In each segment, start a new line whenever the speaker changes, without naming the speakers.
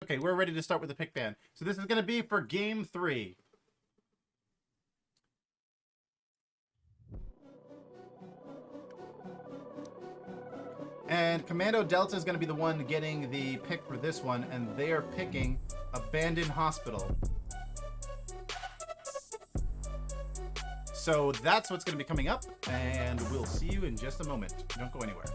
Okay, we're ready to start with the pick ban. So this is going to be for game 3. And Kommando Delta is going to be the one getting the pick for this one, and they are picking Abandoned Hospital. So that's what's going to be coming up, and we'll see you in just a moment. Don't go anywhere.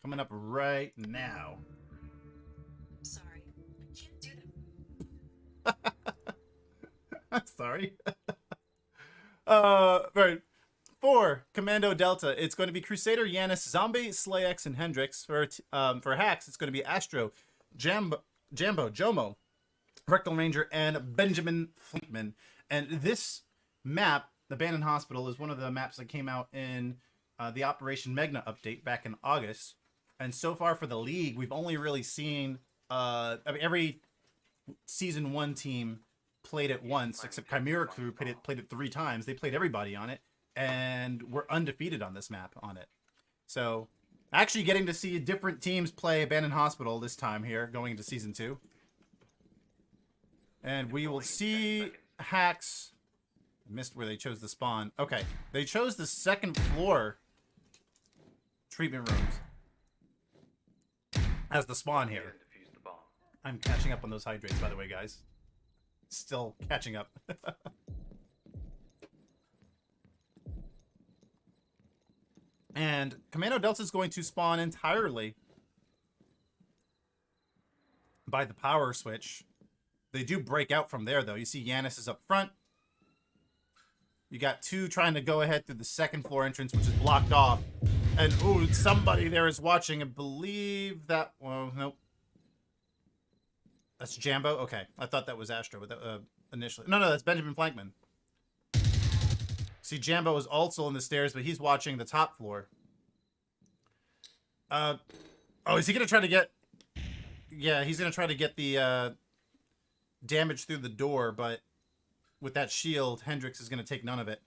Coming up right now.
Sorry, I can't do that.
I'm sorry. Right. For Kommando Delta, it's going to be Crusader, Yanis, Zombey, SlaYx, and Hendrix. For hacks, it's going to be Astro, Jambo, Jomo, TheRektalRanger, and BenjaminFlankman. And this map, the Abandoned Hospital, is one of the maps that came out in the Operation Magna update back in August. And so far for the league, we've only really seen every Season 1 team played it once, except Chimera Crew played it 3 times. They played everybody on it, and we're undefeated on this map on it. So actually getting to see different teams play Abandoned Hospital this time here, going into Season 2. And we will see hacks. I missed where they chose the spawn. Okay, they chose the 2nd floor treatment rooms as the spawn here. I'm catching up on those hydrates, by the way, guys. Still catching up. And Kommando Delta is going to spawn entirely by the power switch. They do break out from there, though. You see Yanis is up front. You got 2 trying to go ahead through the 2nd floor entrance, which is blocked off. And, ooh, somebody there is watching. I believe that... Well, nope. That's Jambo? Okay. I thought that was Astro initially. No, that's BenjaminFlankman. See, Jambo is also on the stairs, but he's watching the top floor. Oh, is he going to try to get... Yeah, he's going to try to get the damage through the door, but with that shield, Hendrix is going to take none of it.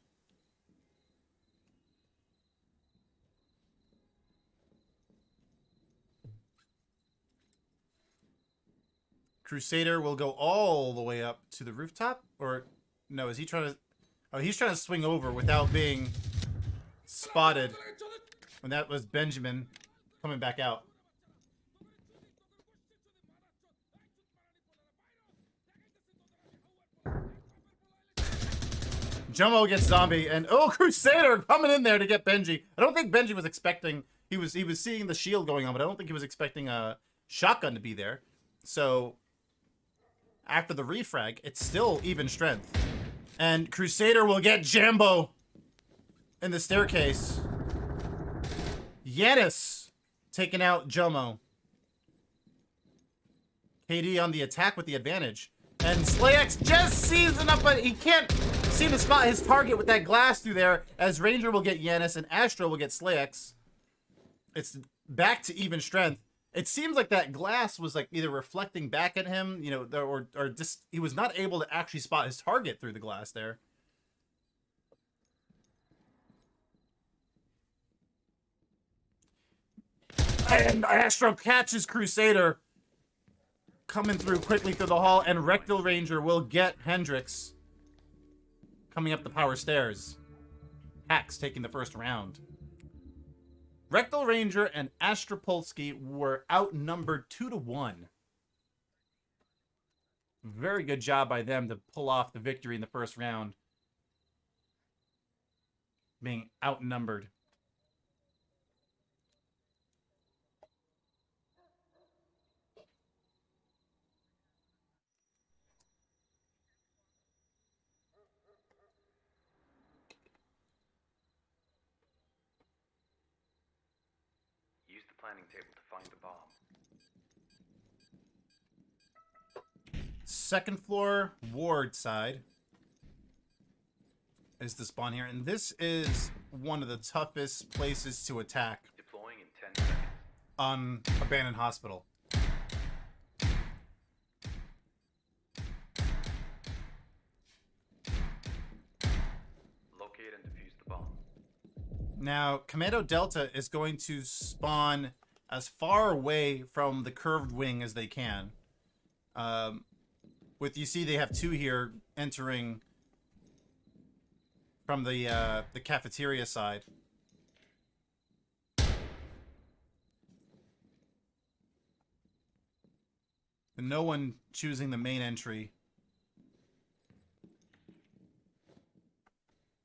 Crusader will go all the way up to the rooftop, or no, is he trying to... Oh, he's trying to swing over without being spotted. And that was Benjamin coming back out. Jomo gets Zombey, and oh, Crusader coming in there to get Benji. I don't think Benji was expecting... He was seeing the shield going on, but I don't think he was expecting a shotgun to be there. So after the refrag, it's still even strength. And Crusader will get Jambo in the staircase. Yanis taking out Jomo. KD on the attack with the advantage. And SlaYx just sees enough, but he can't seem to spot his target with that glass through there, as Ranger will get Yanis and Astro will get SlaYx. It's back to even strength. It seems like that glass was like either reflecting back at him, you know, or just he was not able to actually spot his target through the glass there. And Astro catches Crusader coming through quickly through the hall, and TheRektalRanger will get Hendrix coming up the power stairs. Hacks taking the first round. TheRektalRanger and AstroPolski were outnumbered 2-1. Very good job by them to pull off the victory in the first round. Being outnumbered.
Planning table to find the bomb.
2nd floor ward side is the spawn here, and this is one of the toughest places to attack
Deploying in 10 seconds.
on Abandoned Hospital.
Locate and defuse the bomb.
Now, Kommando Delta is going to spawn as far away from the curved wing as they can. You see, they have two here entering from the cafeteria side. And no one choosing the main entry.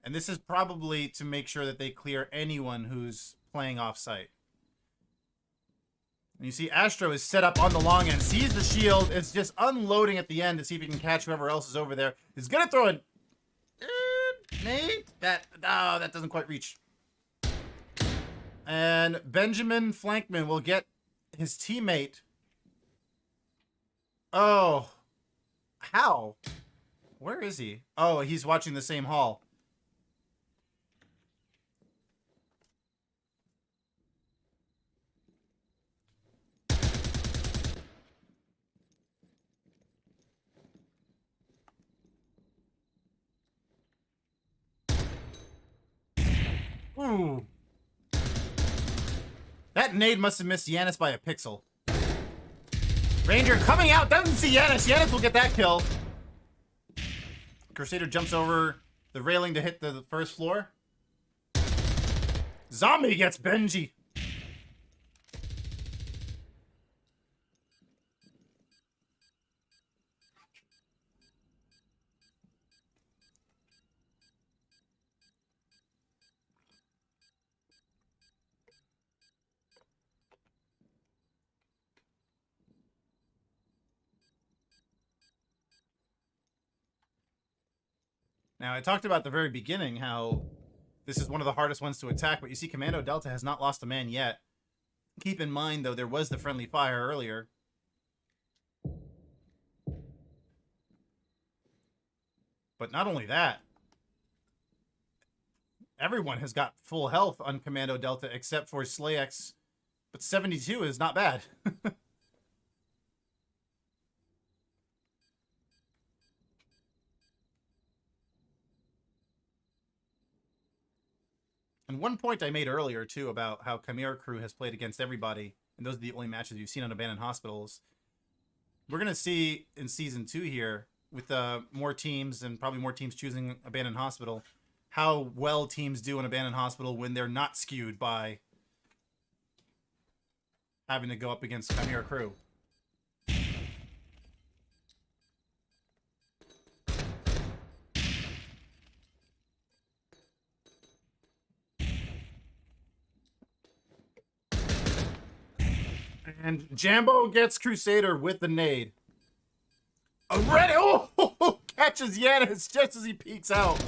And this is probably to make sure that they clear anyone who's playing off-site. And you see Astro is set up on the long end, sees the shield, is just unloading at the end to see if he can catch whoever else is over there. He's going to throw a nade. That doesn't quite reach. And BenjaminFlankman will get his teammate. Oh. How? Where is he? Oh, he's watching the same hall. Ooh. That nade must have missed Yanis by a pixel. Ranger coming out, doesn't see Yanis. Yanis will get that kill. Crusader jumps over the railing to hit the first floor. Zombey gets Benji. Now, I talked about at the very beginning how this is one of the hardest ones to attack, but you see Kommando Delta has not lost a man yet. Keep in mind, though, there was the friendly fire earlier. But not only that, everyone has got full health on Kommando Delta except for SlaYx, but 72 is not bad. And one point I made earlier, too, about how Chimera Crew has played against everybody, and those are the only matches you've seen on Abandoned Hospitals. We're going to see in Season 2 here, with more teams, and probably more teams choosing Abandoned Hospital, how well teams do in Abandoned Hospital when they're not skewed by having to go up against Chimera Crew. And Jambo gets Crusader with the nade. Already, oh, catches Yanis just as he peeks out.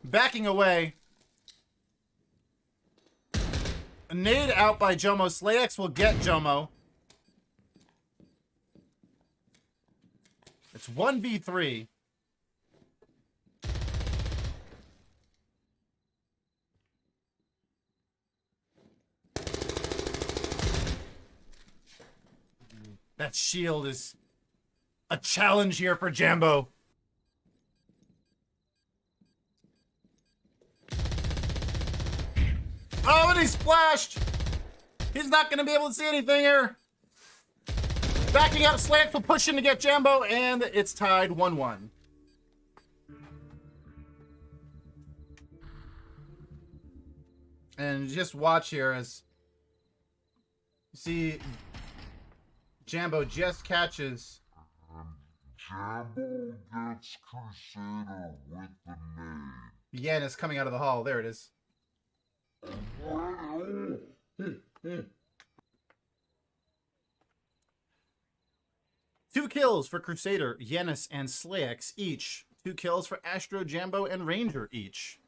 Backing away. A nade out by Jomo. SlaYx will get Jomo. It's 1v3. That shield is a challenge here for Jambo. Oh, and he splashed. He's not going to be able to see anything here. Backing up, SlaYx will push in to get Jambo, and it's tied 1-1. And just watch here as you see Jambo just catches.
Jambo gets Crusader with the nade.
Yanis coming out of the hall. There it is. Two kills for Crusader, Yanis, and SlaYx each. 2 kills for Astro, Jambo, and Ranger each.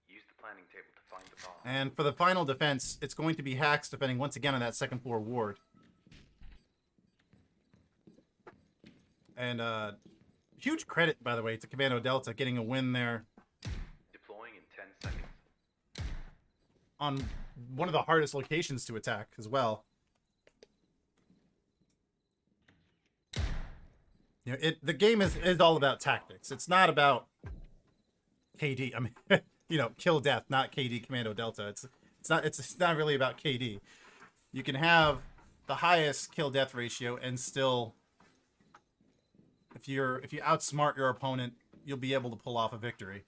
Use the planning table to find the bomb.
And for the final defense, it's going to be Hacks defending once again on that second floor ward. And Huge credit, by the way, to Kommando Delta getting a win there
Deploying in 10 seconds.
on one of the hardest locations to attack as well. You know, the game is all about tactics. It's not about KD. I mean, you know, kill death, not KD Kommando Delta. It's not really about KD. You can have the highest kill death ratio and still, if you outsmart your opponent, you'll be able to pull off a victory.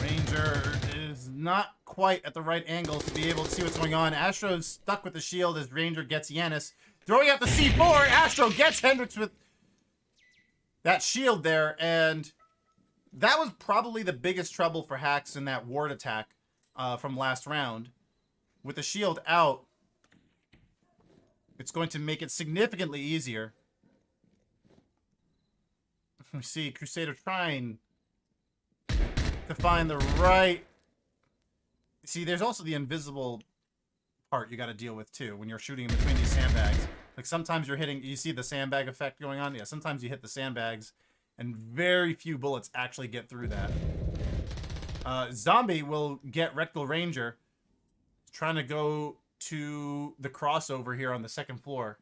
Ranger is not quite at the right angle to be able to see what's going on. Astro's stuck with the shield as Ranger gets Yanis. Throwing out the C4, Astro gets Hendrix with that shield there, and that was probably the biggest trouble for Hax in that ward attack from last round. With the shield out, it's going to make it significantly easier. We see Crusader trying to find the right... See, there's also the invisible part you got to deal with, too, when you're shooting in between these sandbags. Like, sometimes you're hitting... You see the sandbag effect going on? Yeah, sometimes you hit the sandbags, and very few bullets actually get through that. Zombey will get TheRektalRanger, trying to go to the crossover here on the second floor.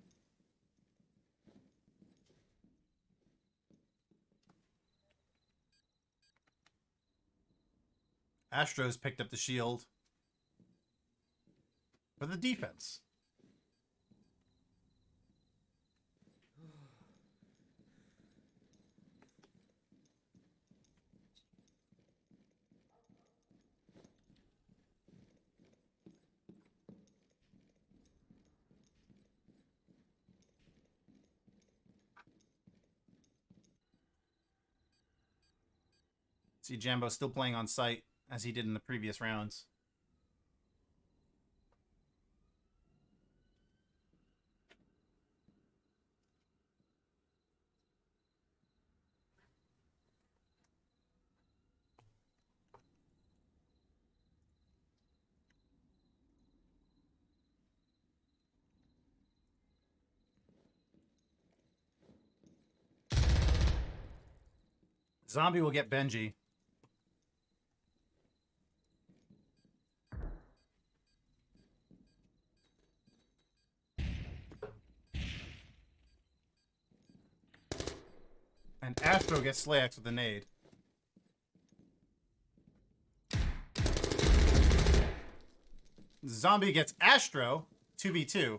Astro's picked up the shield for the defense. See Jambo still playing on site as he did in the previous rounds. Zombey will get Benji. And Astro gets SlaYx with a nade. Zombey gets Astro, 2v2.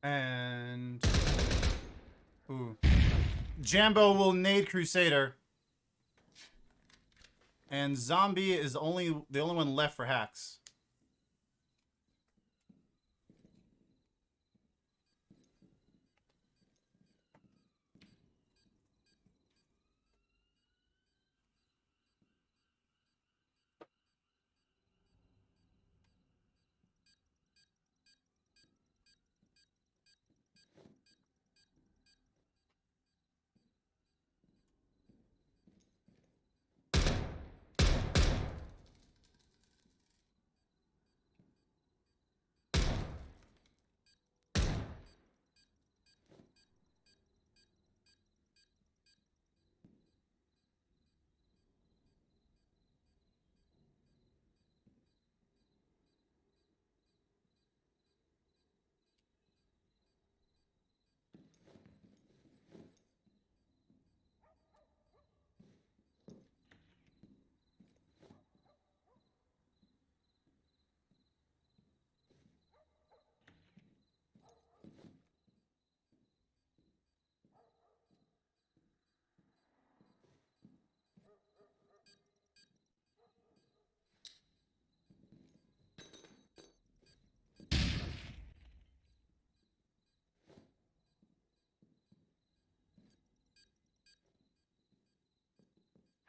And ooh. Jambo will nade Crusader. And Zombey is the only one left for Hax.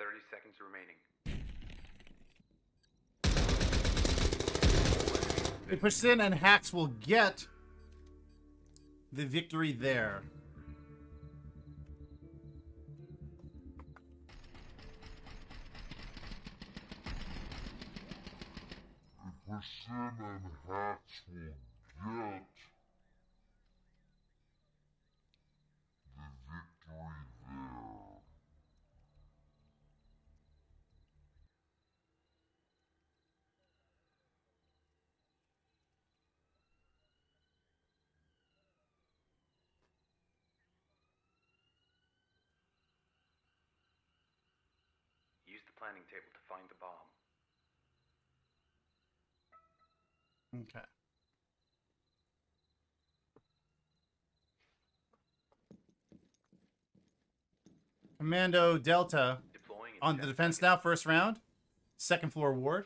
30 seconds remaining.
It pushes in, and Hacks will get the victory there.
Percent and Hacks will get the victory there.
Use the planning table to find the bomb.
Okay. Kommando Delta
Deploying in
on the
10
defense
seconds.
now, first round. Second floor ward.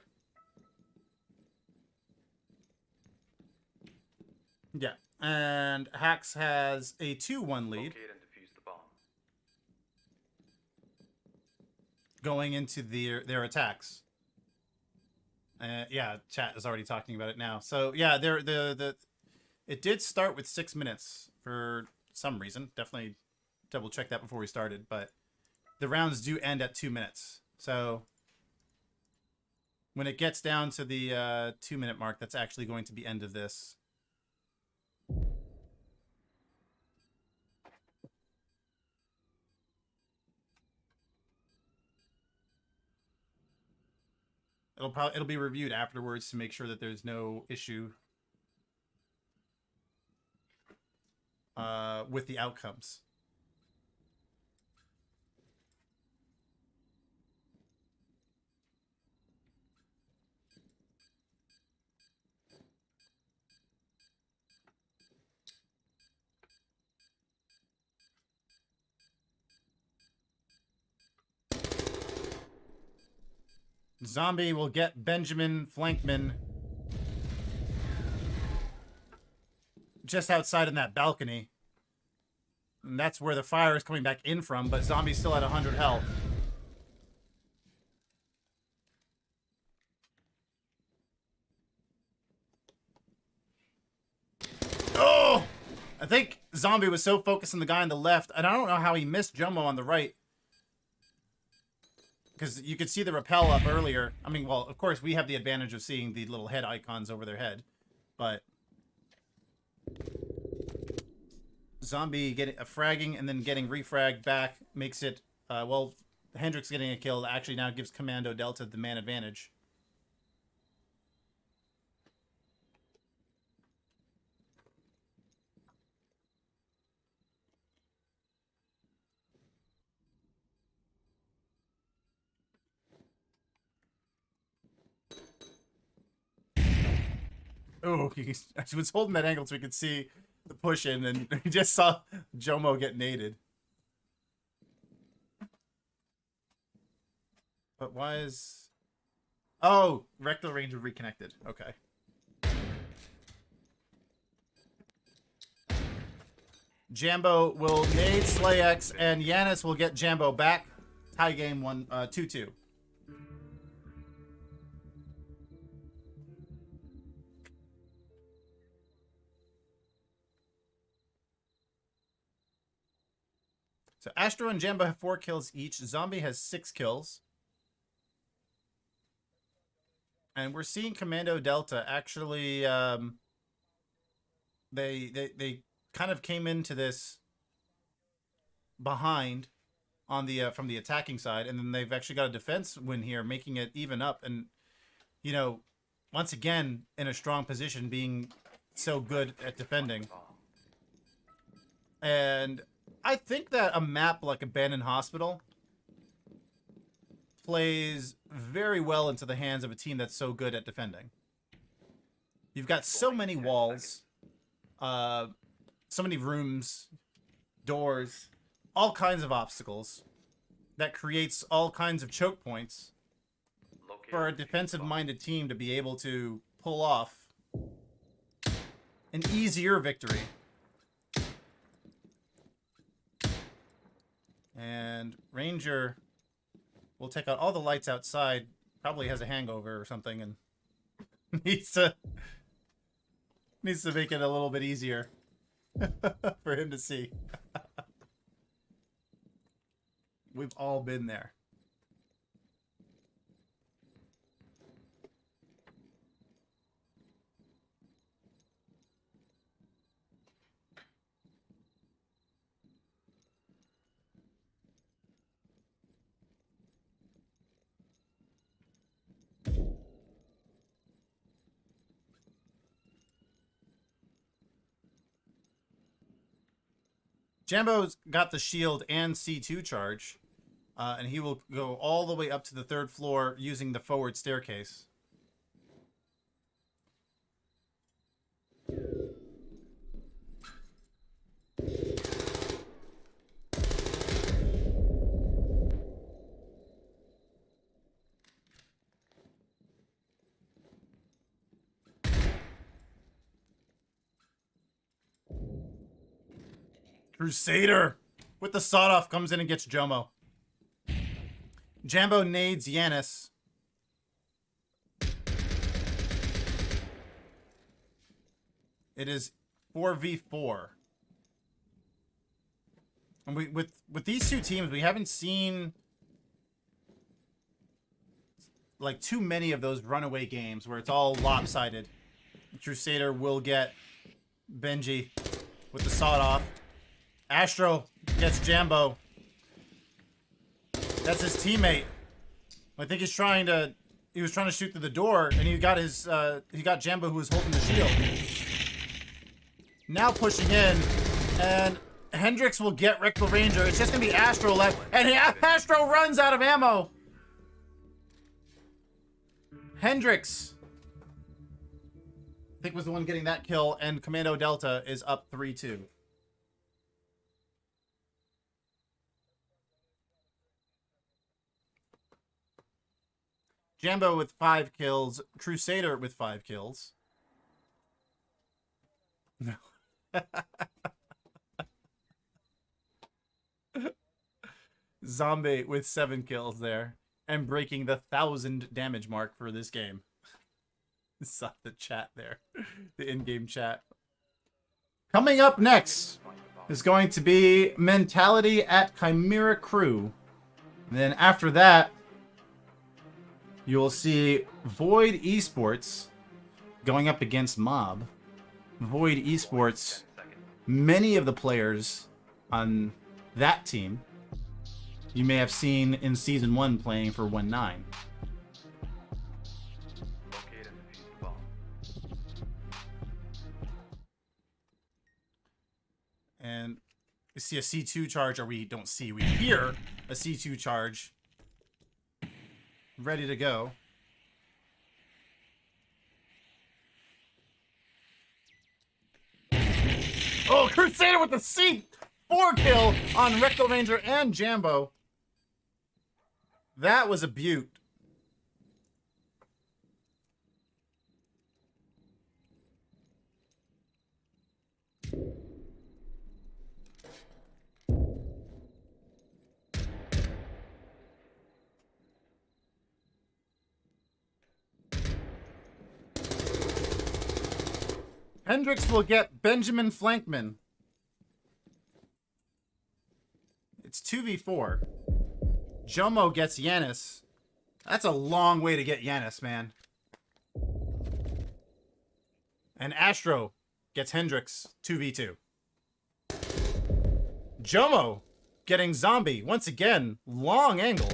Yeah. And Hacks has a 2-1 lead
Locate and defuse the bomb.
going into their attacks. Yeah, chat is already talking about it now. So yeah, it did start with 6 minutes for some reason. Definitely double check that before we started, but the rounds do end at 2 minutes. So when it gets down to the 2-minute mark, that's actually going to be end of this. It'll be reviewed afterwards to make sure that there's no issue with the outcomes. Zombey will get BenjaminFlankman just outside in that balcony. And that's where the fire is coming back in from, but Zombey's still at 100 health. Oh! I think Zombey was so focused on the guy on the left, and I don't know how he missed Jumbo on the right. Because you could see the rappel up earlier. I mean, well, of course, we have the advantage of seeing the little head icons over their head. But Zombey getting a fragging and then getting refragged back makes it, well, Hendrix getting a kill actually now gives Kommando Delta the man advantage. Oh, he was holding that angle so we could see the push in, and he just saw Jomo get naded. But why is... Oh, TheRektalRanger reconnected. Okay. Jambo will nade SlaYx, and Yanis will get Jambo back. Tie game 2-2. So Astro and Jambo have 4 kills each. Zombey has 6 kills. And we're seeing Kommando Delta actually, they kind of came into this behind on the from the attacking side, and then they've actually got a defense win here, making it even up. And you know, once again in a strong position, being so good at defending. And I think that a map like Abandoned Hospital plays very well into the hands of a team that's so good at defending. You've got so many walls, so many rooms, doors, all kinds of obstacles that creates all kinds of choke points for a defensive-minded team to be able to pull off an easier victory. And Ranger We'll take out all the lights outside. Probably has a hangover or something and needs to make it a little bit easier for him to see. We've all been there. Jambo's got the shield and C2 charge, and he will go all the way up to the 3rd floor using the forward staircase. Crusader with the sawed-off comes in and gets Jomo. Jambo nades Yanis. It is 4v4. And with these two teams, we haven't seen like too many of those runaway games where it's all lopsided. Crusader will get Benji with the sawed-off. Astro gets Jambo. That's his teammate. I think he was trying to shoot through the door, and he got Jambo, who was holding the shield. Now pushing in, and Hendrix will get TheRektalRanger. It's just gonna be Astro left, and Astro runs out of ammo. Hendrix, I think, was the one getting that kill, and Kommando Delta is up 3-2. Jambo with 5 kills. Crusader with 5 kills. No. Zombey with 7 kills there. And breaking the 1,000 damage mark for this game. Saw the chat there. The in-game chat. Coming up next is going to be Mentality at Chimera Crew. And then after that, you'll see Void Esports going up against Mob. Void Esports, many of the players on that team you may have seen in Season 1 playing for 1-9.
Locate and defuse the bomb.
And we see a C2 charge, or we hear a C2 charge ready to go. Oh, Crusader with the C4 kill on TheRektalRanger and Jambo. That was a beaut. Hendrix will get BenjaminFlankman. It's 2v4. Jomo gets Yanis. That's a long way to get Yanis, man. And Astro gets Hendrix 2v2. Jomo getting Zombey. Once again, long angle.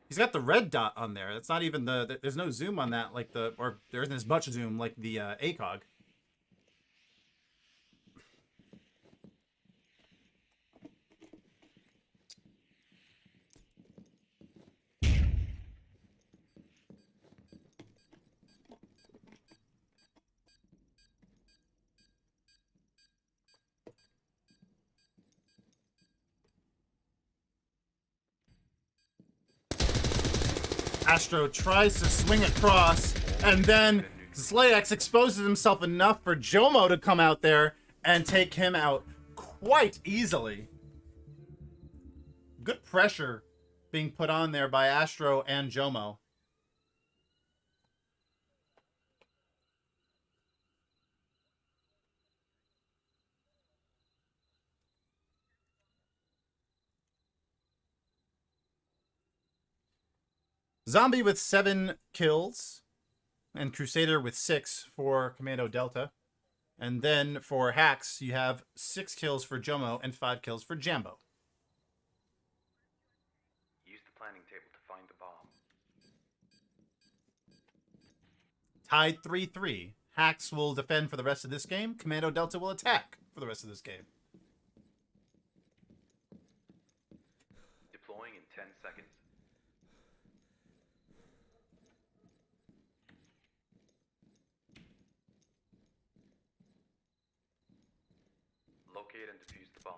He's got the red dot on there. That's not even there's no zoom on that, like or there isn't as much zoom like the ACOG. Astro tries to swing across, and then SlaYx exposes himself enough for Jomo to come out there and take him out quite easily. Good pressure being put on there by Astro and Jomo. Zombey with 7 kills, and Crusader with 6 for Kommando Delta. And then for Hacks, you have 6 kills for Jomo and 5 kills for Jambo.
Use the planning table to find the bomb.
Tied 3-3. Hacks will defend for the rest of this game. Kommando Delta will attack for the rest of this game.
Deploying in 10 seconds. Locate and defuse the bomb.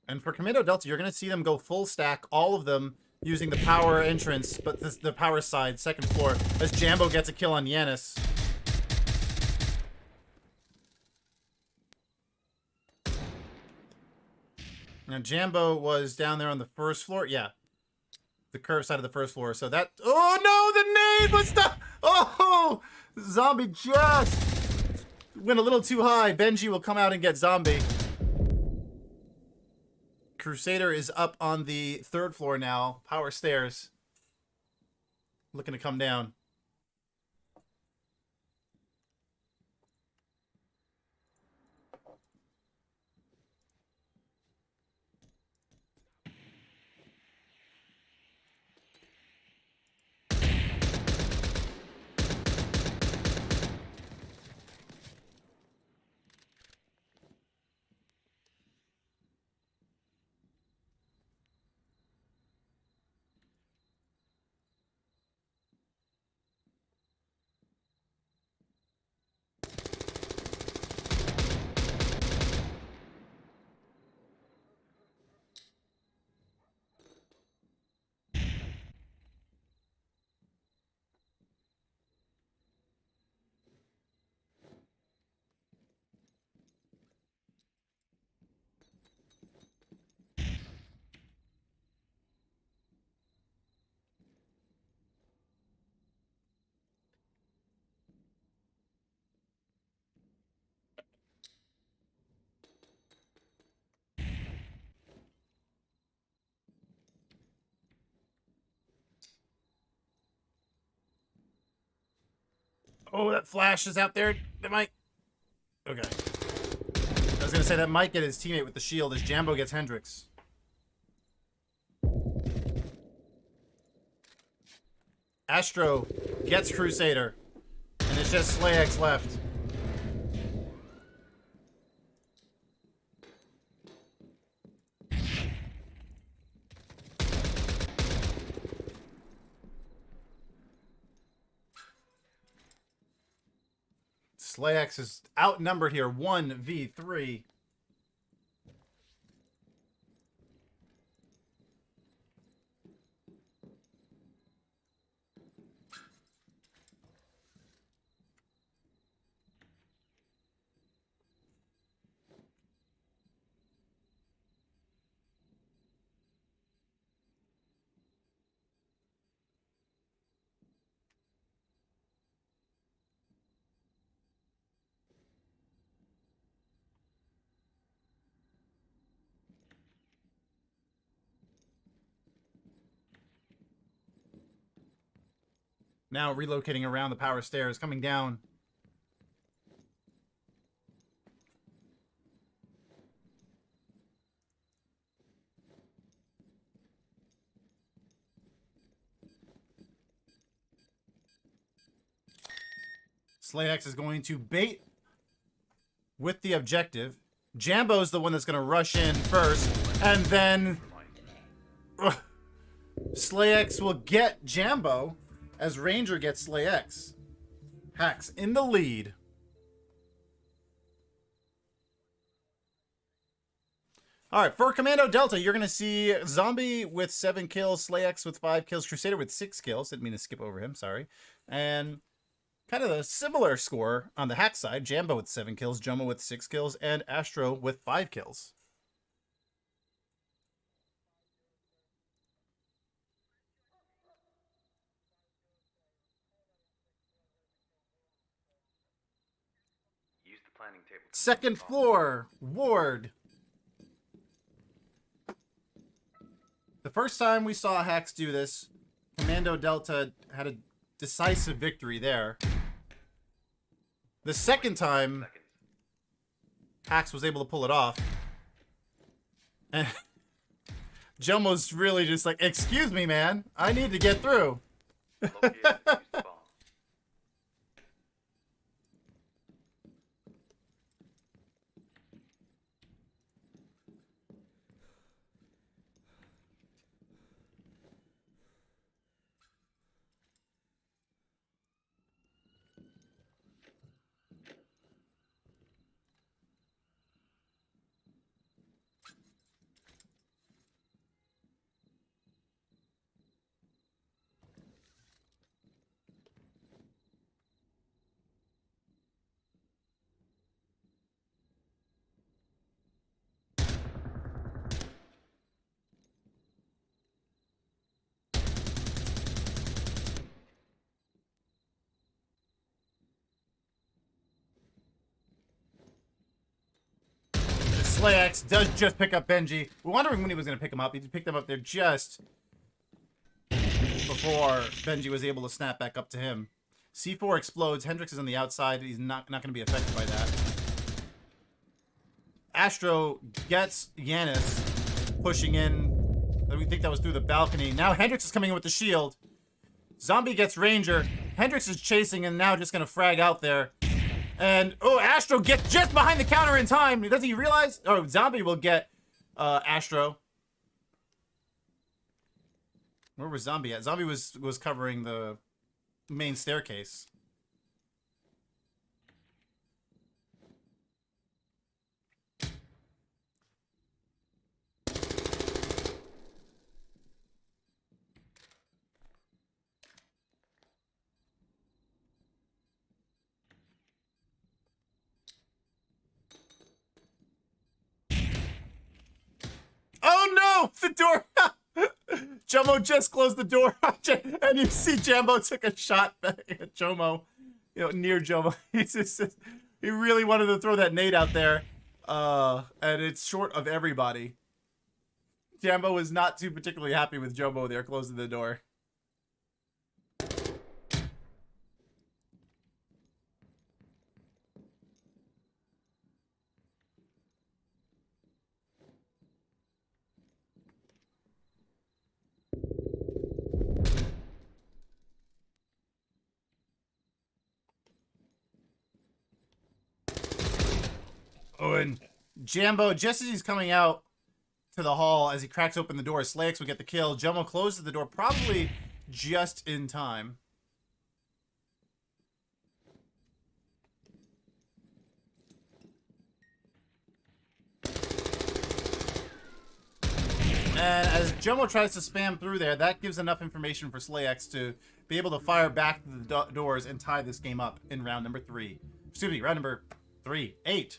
And for Kommando Delta, you're going to see them go full stack, all of them using the power entrance, but the power side, second floor, as Jambo gets a kill on Yanis. Now, Jambo was down there on the first floor. Yeah. The curve side of the first floor. So that... Oh, no! The nade was stuck! Oh! Zombey just went a little too high. Benji will come out and get Zombey. Crusader is up on the third floor now. Power stairs. Looking to come down. Oh, that flash is out there. That might... Okay. I was going to say that might get his teammate with the shield as Jambo gets Hendrix. Astro gets Crusader. And it's just SlaYx left. SlaYx is outnumbered here, 1v3. Now relocating around the power stairs, coming down. SlaYx is going to bait with the objective. Jambo's the one that's going to rush in first, and then SlaYx will get Jambo as Ranger gets SlaYx. Hacks in the lead. All right, for Commando Delta, you're going to see Zombey with 7 kills, SlaYx with 5 kills, Crusader with 6 kills. Didn't mean to skip over him, sorry. And kind of a similar score on the hack side. Jambo with 7 kills, Jomo with 6 kills, and Astro with 5 kills.
Use the planning table. To
Second
find the bomb.
floor, Ward. The first time we saw hacks do this, Commando Delta had a decisive victory there. The second time,
Seconds.
Hacks was able to pull it off. And Jomo's really just like, excuse me, man. I need to get through.
Locate and defuse the bomb.
SlaYx does just pick up Benji. We're wondering when he was going to pick him up. He picked him up there just before Benji was able to snap back up to him. C4 explodes. Hendrix is on the outside. He's not going to be affected by that. Astro gets Yanis pushing in. We think that was through the balcony. Now Hendrix is coming in with the shield. Zombey gets Ranger. Hendrix is chasing and now just going to frag out there. And, oh, Astro gets just behind the counter in time. Doesn't he realize? Oh, Zombey will get Astro. Where was Zombey at? Zombey was covering the main staircase. Oh no! The door! Jomo just closed the door, and you see Jambo took a shot back at Jomo, near Jomo. He really wanted to throw that nade out there, and it's short of everybody. Jambo was not too particularly happy with Jomo there closing the door. Oh, and Jambo, just as he's coming out to the hall, as he cracks open the door, SlaYx will get the kill. Jomo closes the door, probably just in time. And as Jomo tries to spam through there, that gives enough information for SlaYx to be able to fire back to the doors and tie this game up in round number 3. Excuse me, round number 3. 8.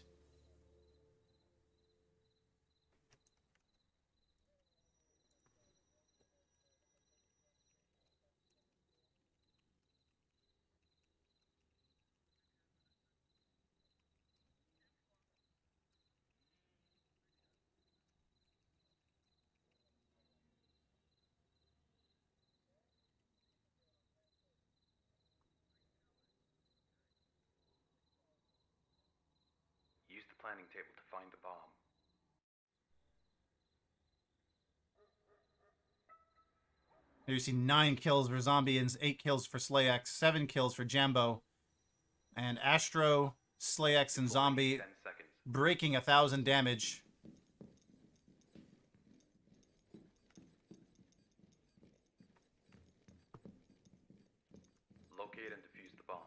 Use the planning table to find the bomb.
Here you see 9 kills for Zombey and 8 kills for SlaYx, 7 kills for Jambo. And Astro, SlaYx, and Zombey
10 seconds.
breaking 1,000 damage.
Locate and defuse the bomb.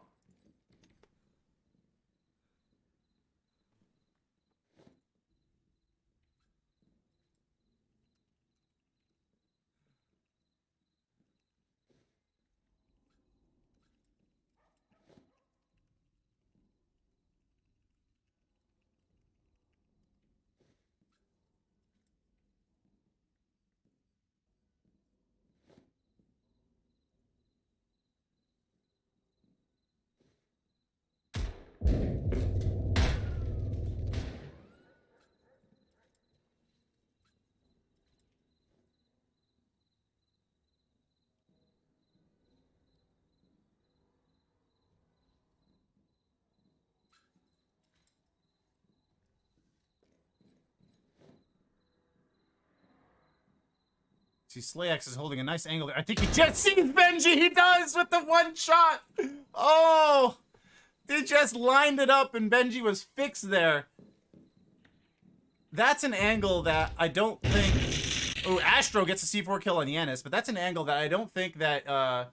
See, SlaYx is holding a nice angle there. I think he just sees Benji. He does with the one shot. Oh, they just lined it up and Benji was fixed there. That's an angle that I don't think... Oh, Astro gets a C4 kill on Yanis, but that's an angle that I don't think that...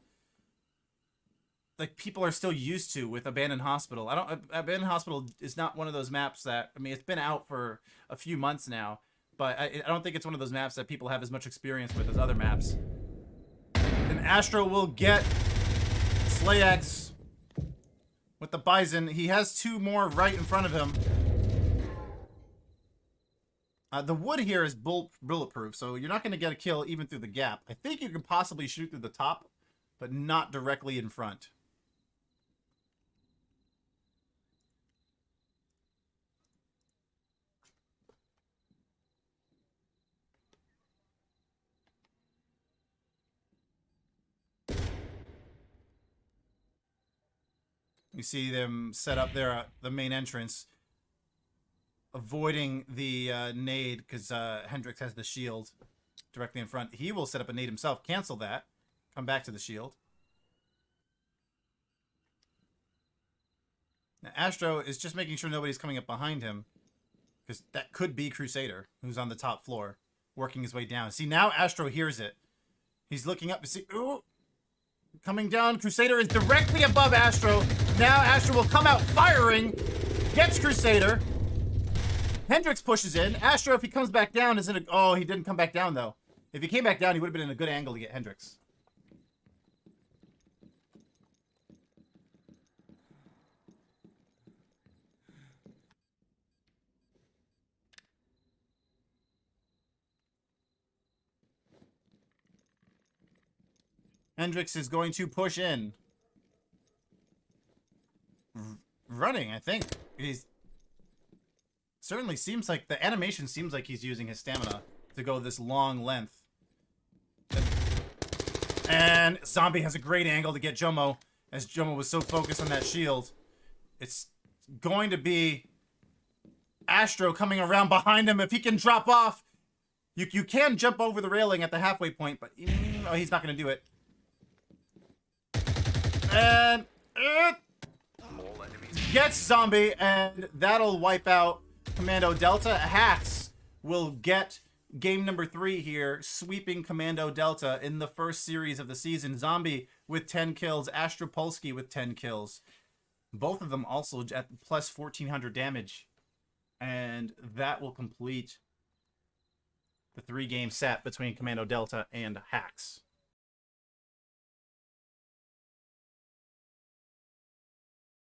like people are still used to with Abandoned Hospital. Abandoned Hospital is not one of those maps that, I mean, it's been out for a few months now, but I don't think it's one of those maps that people have as much experience with as other maps. And Astro will get SlaYx with the Bison. He has two more right in front of him. The wood here is bulletproof, so you're not going to get a kill even through the gap. I think you can possibly shoot through the top, but not directly in front. You see them set up there at the main entrance, avoiding the nade because Hendrix has the shield directly in front. He will set up a nade himself, cancel that, come back to the shield. Now Astro is just making sure nobody's coming up behind him, because that could be Crusader, who's on the top floor, working his way down. See, now Astro hears it. He's looking up to see, ooh, coming down. Crusader is directly above Astro. Now Astro will come out firing, gets Crusader. Hendrix pushes in. Astro, if he comes back down, is in a... Oh, he didn't come back down, though. If he came back down, he would have been in a good angle to get Hendrix. Hendrix is going to push in. Running, I think. He's... Certainly seems like... The animation seems like he's using his stamina to go this long length. And Zombey has a great angle to get Jomo, as Jomo was so focused on that shield. It's going to be Astro coming around behind him. If he can drop off, you can jump over the railing at the halfway point, but oh, he's not going to do it. And it gets Zombey, and that'll wipe out Kommando Delta. Hacks will get game number 3 here, sweeping Kommando Delta in the first series of the season. Zombey with 10 kills, AstroPolski with 10 kills. Both of them also at plus 1400 damage. And that will complete the 3-game set between Kommando Delta and Hacks.